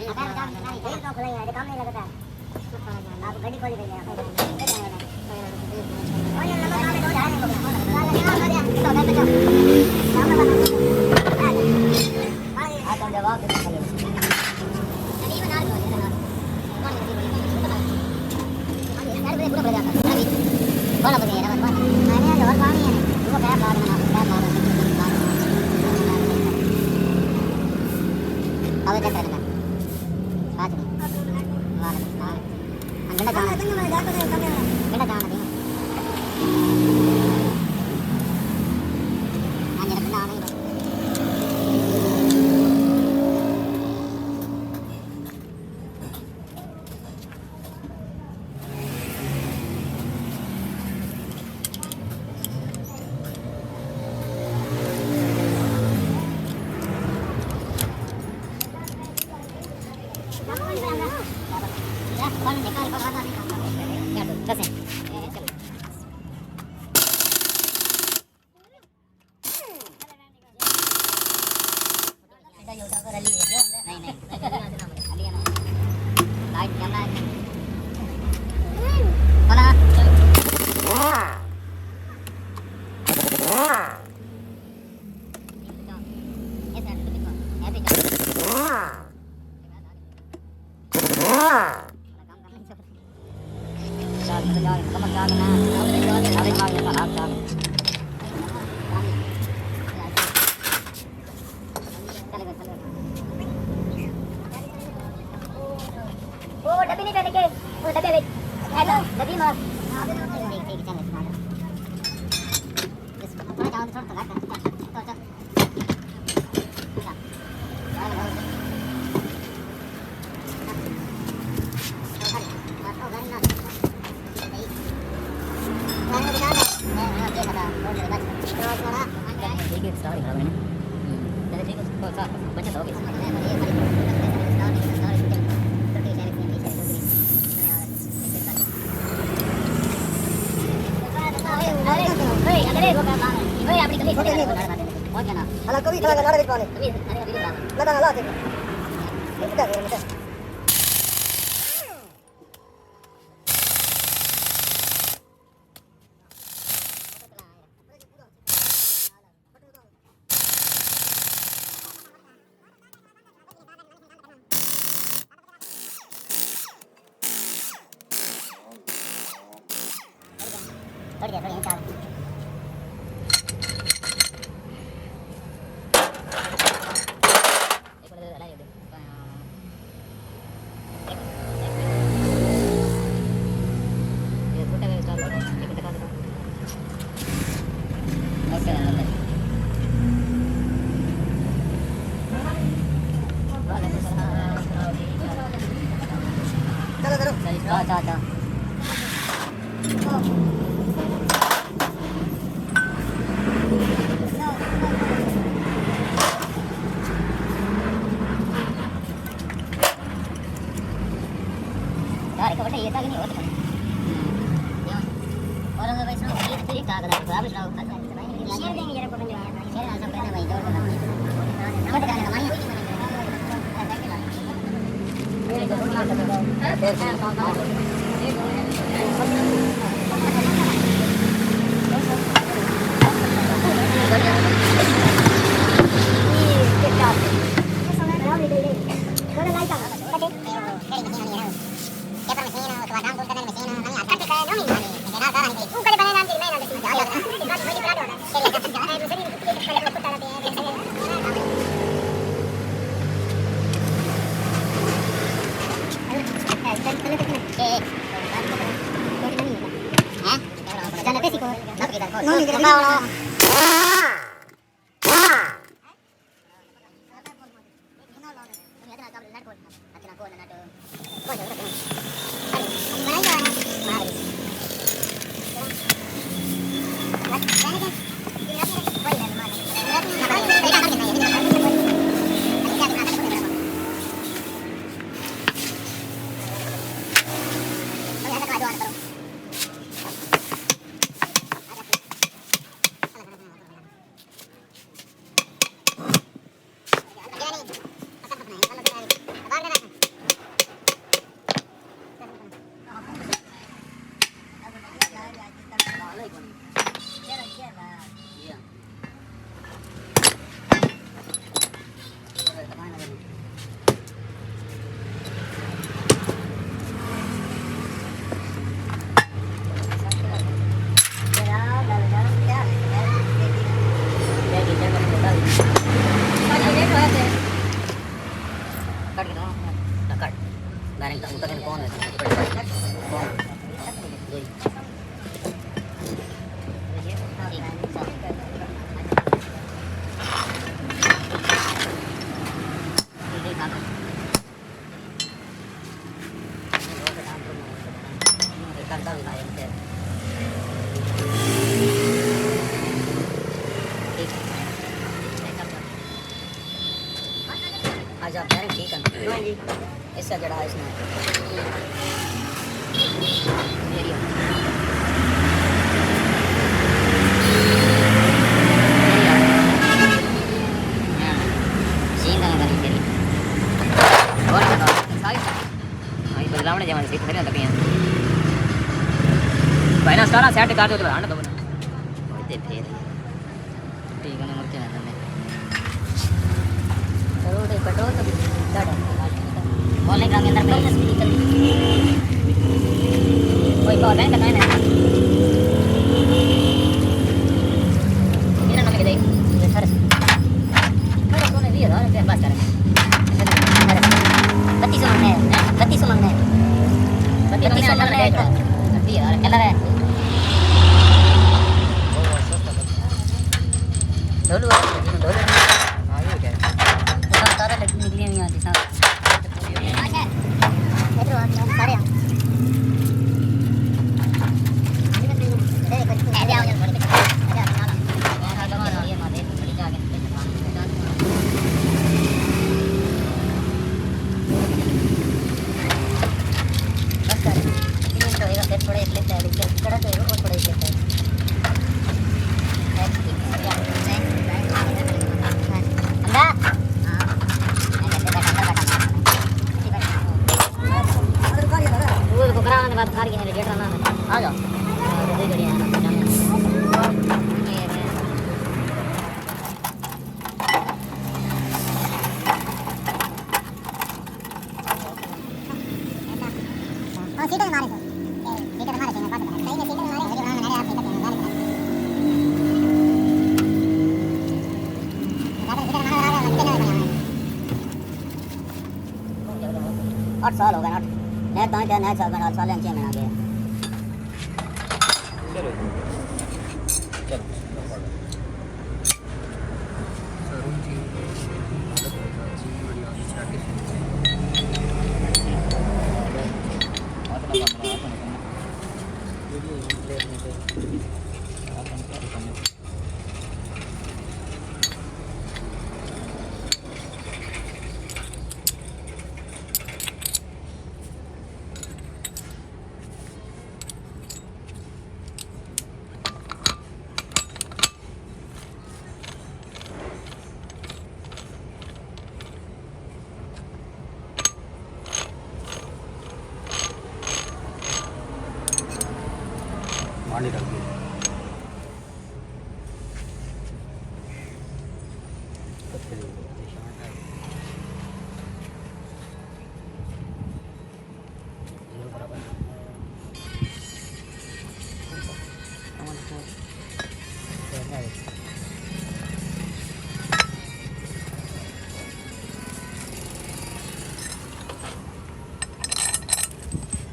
तो खुला है, काम नहीं लगता है। आप गाड़ी खोली गई है। और ये लगा काम दो जाने को। आ तो जवाब दे चले। अभी बना लो ना। कौन है? यार पूरा बजा था। कौन बजा रहा है? मैंने और पानी है। वो क्या बात है ना? क्या बात है? अब क्या करना? आज नहीं। वाला अंदर जाना है। मैं जाता हूं कमरे में। बेटा जाना है। आज मेरा बंदा आना ही है। कौन निकाल को खाता नहीं क्या तो 10 है चलो बेटा योगा कर रही है नहीं नहीं अली ना लाइट कैमरा बोला ऐसा तो देखो हैप्पी कमर का ना अरे मार ले हाथ का चलेगा वो डब्बी नहीं पहने के वो डब्बे में ऐसा डब्बी मार ठीक चल इसको थोड़ा जाओ थोड़ा लगा तो चल स्टोरी खराब है ना चलो ठीक है तो साथ बच्चा तो हो गया अरे ओए अपनी कभी छोटे नहीं पहुंच जाना हला कभी थोड़ा गाड़ी बिठवा ले कभी अरे अभी लगा लगा दे बेटा थोड़ी देर चाल चलो यार एक बड़ा ये था कि नहीं होता और अगर वैसा ये तो एक कागज है आप इसको शेयर देंगे जरा को बंद शेयर आसम करना भाई दौड़ करना मत करना मानिए no ni कट डायरेक्ट उनका कौन है कौन दो आज आप डायरेक्ट ठीक है इससे जड़ा इसमें बदलाव जमा से खरीद लगे हैं भाई ना सारा सेट कर दो तो ना तो होते फिर ठीक है ना मुझे ना मैं रोड पेट्रोल तो दादा बोलने का अंदर में निकल कोई पावर बैंक का है इन्हें नमक दे सर मेरा सोने दिया था फिर बात करें 3200 मांगने हैं 3200 मांगने हैं 3200 मांगने हैं यार कलर है ढोलू ढोलू हां ये क्या है तो सारा लड़की निकली नहीं आती साहब अच्छा इधर आ सारे आ थोड़े एक लेते हैं लेकिन कड़ा तो है वो थोड़ा एक लेते हैं बात खार के है रेडिएटर ना आ जाओ दो गाड़ियां हैं ना हां सीधे मारे सर सीधे मारे थे बात करें सही में सीधे मारे वीडियो बनाने आप सीधे गाड़ी करें ज्यादा सीधे मारे आ गया बच्चे ने बनाया 8 साल हो गए ना नया तो क्या नया साल बना साल अंचे में आ गया चलो चल सरून जी पानी डाल दिया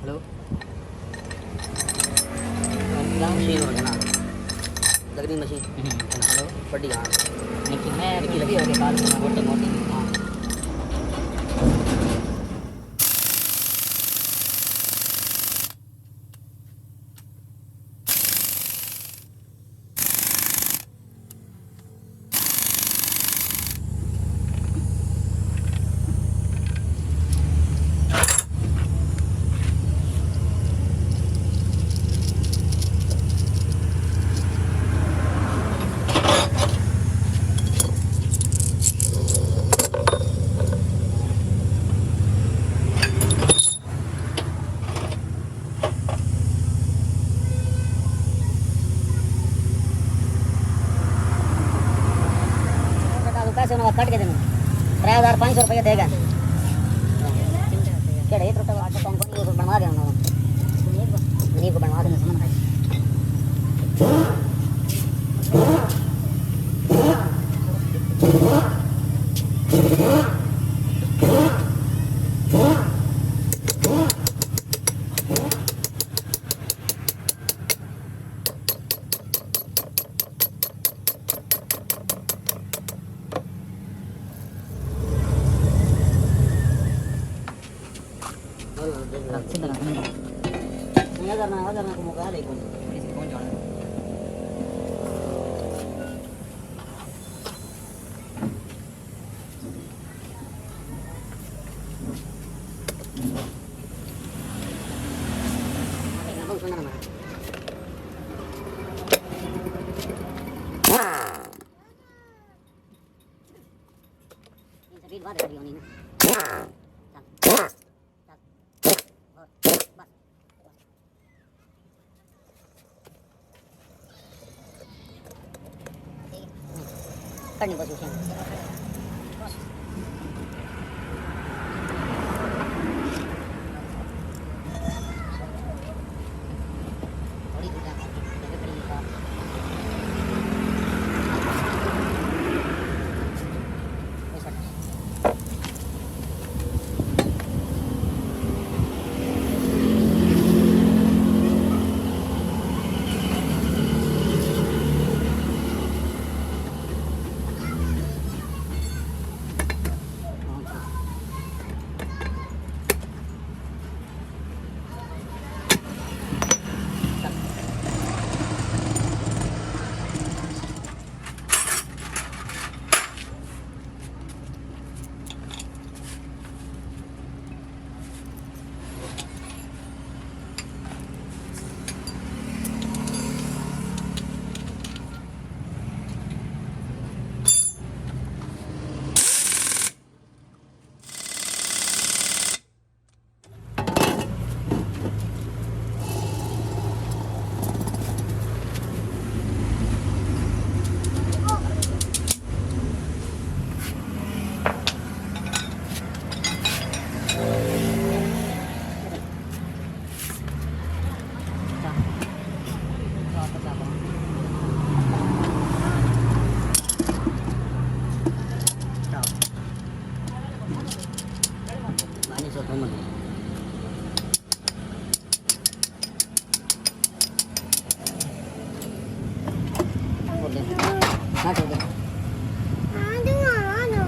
हेलो मशीन हो ना लगनी मशीन हेलो बड़ी हाँ लेकिन मैं लगी होगी काल मोटी मोटी हाँ पैसे उन्होंने कट के देना 3500 रुपये देगा क्या एक रुपये आटे कौन कौन ये बनवा देना नहीं को बनवा देना सामान सीधा रख नहीं करना को मौका ले कौन जाना बात करी होनी ना करनी कोशिश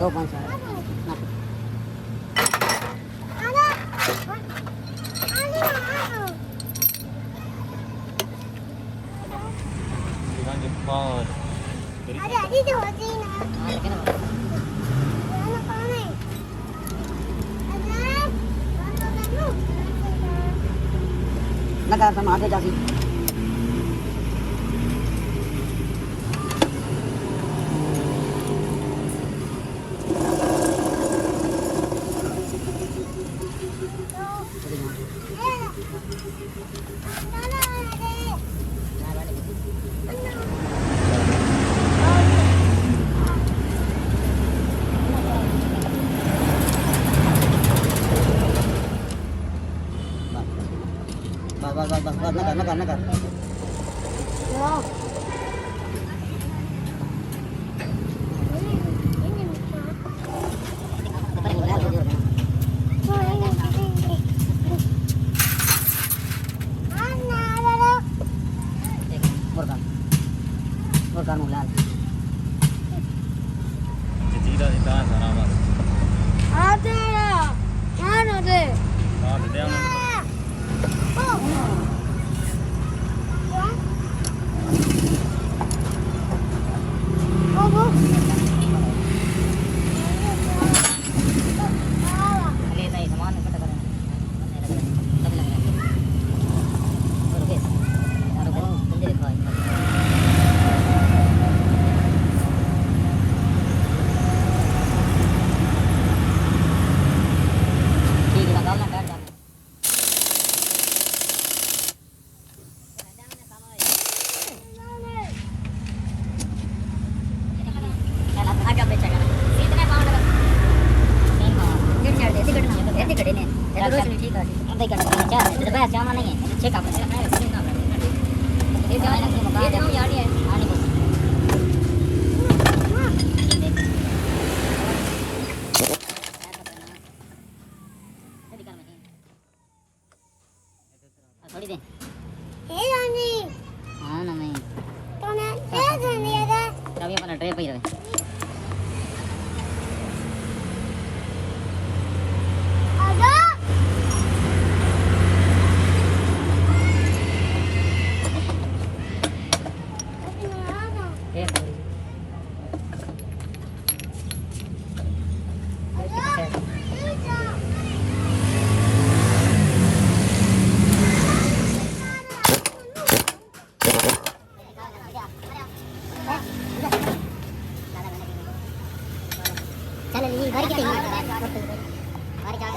दो 5 लगा sama आगे जासी Nagar. Wow. Morgan ulan. Tidak sana mas. Ada. Mana deh? Ada yang. जाना नहीं है चेक आप ये जाए ना ये जाओ यार ये आने बस थोड़ी दे ए रानी हां ना मैं तो ना ए रानी आजा रवि अपना ट्रे पे रहे आजा चल ली घर कितनी घर जा